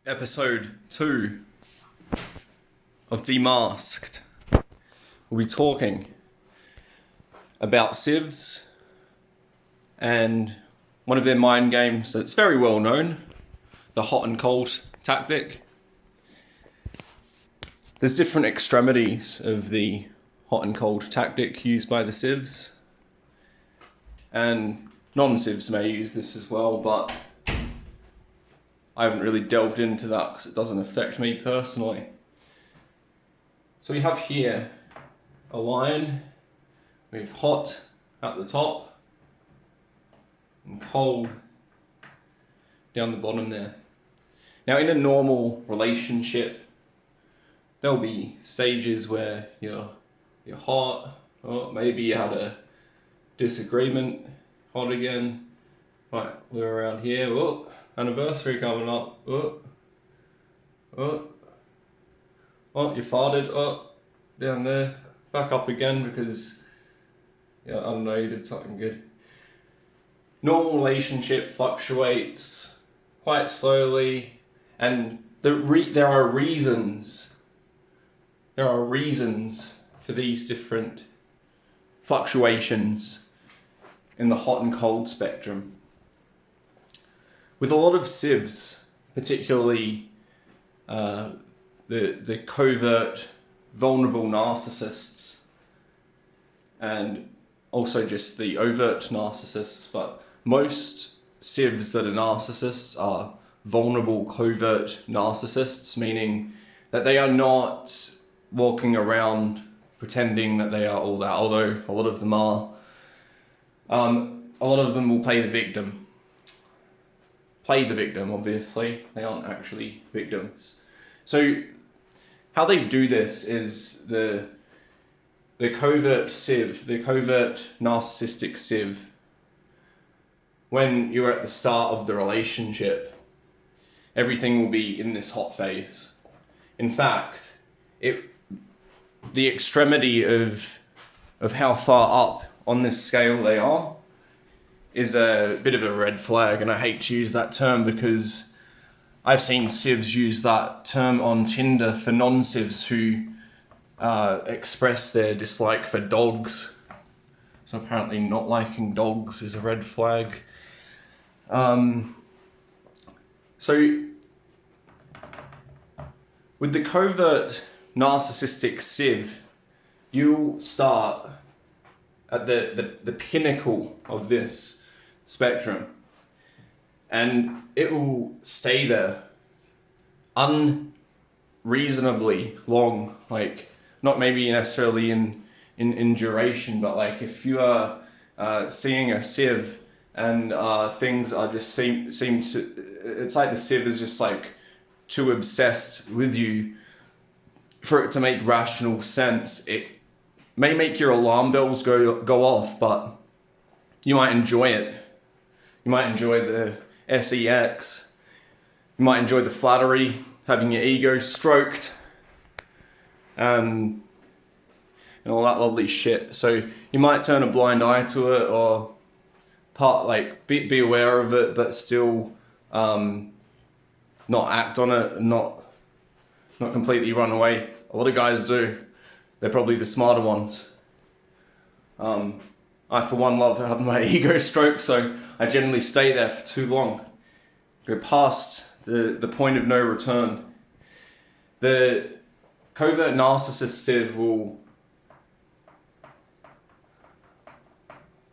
episode 2 of Demasked. We'll be talking about Sivs and one of their mind games that's very well known, the hot and cold tactic. There's different extremities of the hot and cold tactic used by the Sivs, and non-Sivs may use this as well, but I haven't really delved into that because it doesn't affect me personally. So we have here a line with hot at the top and cold down the bottom there. Now in a normal relationship, there'll be stages where you're hot, or maybe you had a disagreement, hot again. Right, we're around here. Oh, anniversary coming up. Oh, you farted. Oh, down there. Back up again because, I don't know, you did something good. Normal relationship fluctuates quite slowly, and there are reasons. There are reasons for these different fluctuations in the hot and cold spectrum. With a lot of Sivs, particularly the covert, vulnerable narcissists, and also just the overt narcissists, but most Sivs that are narcissists are vulnerable, covert narcissists, meaning that they are not walking around pretending that they are all that, although a lot of them are. A lot of them will play the victim. Obviously. They aren't actually victims. So how they do this is the covert Siv, the covert narcissistic Siv, when you're at the start of the relationship, everything will be in this hot phase. In fact, the extremity of how far up on this scale they are is a bit of a red flag, and I hate to use that term because I've seen Sivs use that term on Tinder for non-Sivs who express their dislike for dogs. So apparently not liking dogs is a red flag. So with the covert narcissistic Siv, you'll start at the pinnacle of this spectrum, and it will stay there unreasonably long, like not maybe necessarily in duration, but like if you are seeing a Siv and things are just seem to, it's like the Siv is just like too obsessed with you for it to make rational sense. It may make your alarm bells go off, but you might enjoy it. You might enjoy the sex. You might enjoy the flattery, having your ego stroked, and all that lovely shit. So you might turn a blind eye to it, or be aware of it, but still not act on it, and not completely run away. A lot of guys do. They're probably the smarter ones. I, for one, love having my ego stroked, so I generally stay there for too long. Go past the point of no return. The covert narcissist Siv will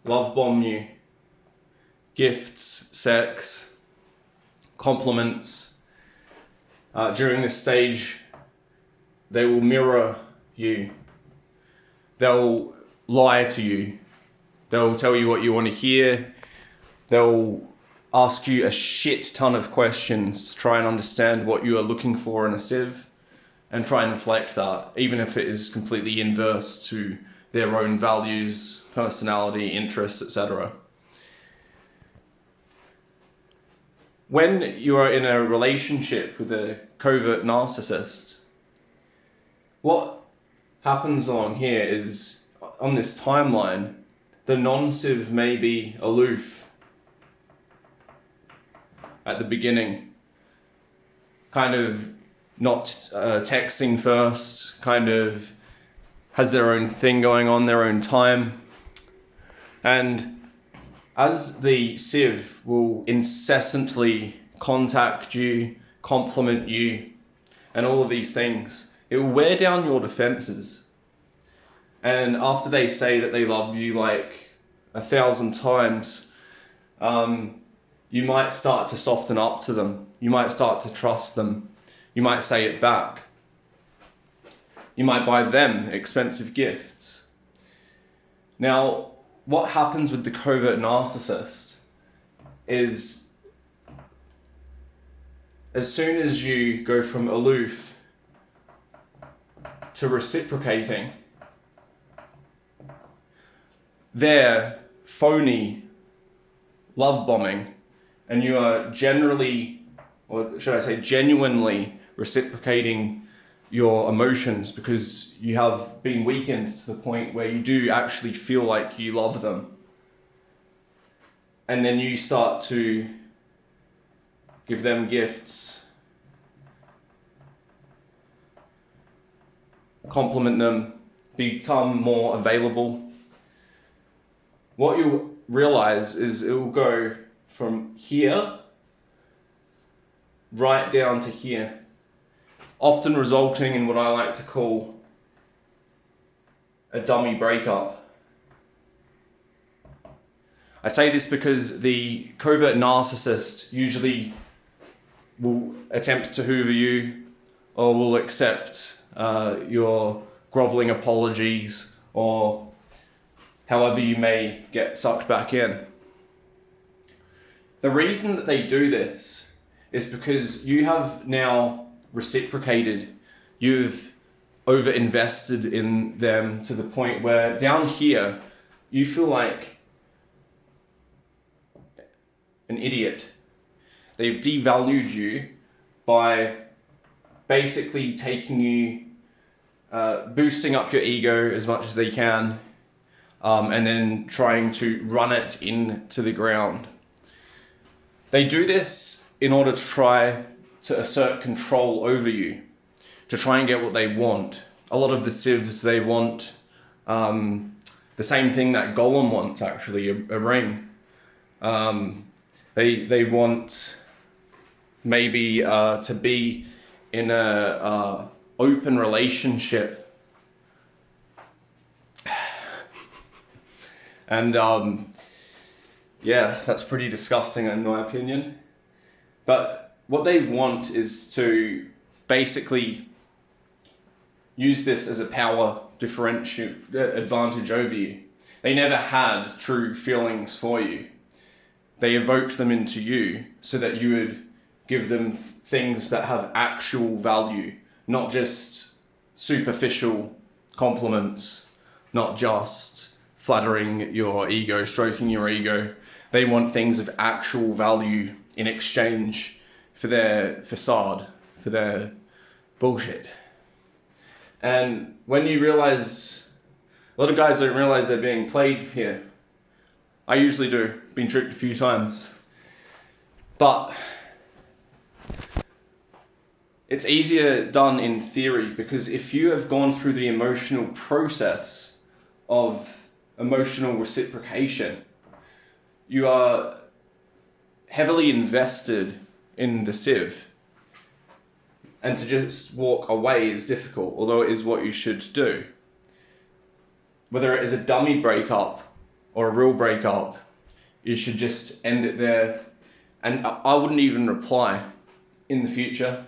love bomb you. Gifts, sex, compliments. During this stage, they will mirror you. They'll lie to you. They'll tell you what you want to hear. They'll ask you a shit ton of questions to try and understand what you are looking for in a Siv and try and reflect that, even if it is completely inverse to their own values, personality, interests, etc. When you are in a relationship with a covert narcissist, what happens along here is, on this timeline, the non-Siv may be aloof at the beginning, kind of not texting first, kind of has their own thing going on, their own time. And as the Siv will incessantly contact you, compliment you, and all of these things, it will wear down your defenses. And after they say that they love you like 1,000 times, you might start to soften up to them. You might start to trust them. You might say it back. You might buy them expensive gifts. Now, what happens with the covert narcissist is, as soon as you go from aloof to reciprocating, they're phony love bombing, and you are generally, or should I say genuinely, reciprocating your emotions because you have been weakened to the point where you do actually feel like you love them. And then you start to give them gifts, compliment them, become more available. What you'll realize is it will go from here right down to here, often resulting in what I like to call a dummy breakup. I say this because the covert narcissist usually will attempt to hoover you, or will accept your groveling apologies, or however you may get sucked back in. The reason that they do this is because you have now reciprocated. You've over-invested in them to the point where down here you feel like an idiot. They've devalued you by basically taking you, boosting up your ego as much as they can, and then trying to run it into the ground. They do this in order to try to assert control over you, to try and get what they want. A lot of the Sivs, they want the same thing that Golem wants, actually, a ring. They want maybe to be in a open relationship. And yeah, that's pretty disgusting in my opinion. But what they want is to basically use this as a power advantage over you. They never had true feelings for you. They evoked them into you so that you would give them things that have actual value, not just superficial compliments, not just flattering your ego, stroking your ego. They want things of actual value in exchange for their facade, for their bullshit. And when you realize, a lot of guys don't realize they're being played here. I usually do, been tricked a few times. But it's easier done in theory, because if you have gone through the emotional process of emotional reciprocation, you are heavily invested in the Siv. And to just walk away is difficult, although it is what you should do. Whether it is a dummy breakup or a real breakup, you should just end it there. And I wouldn't even reply in the future.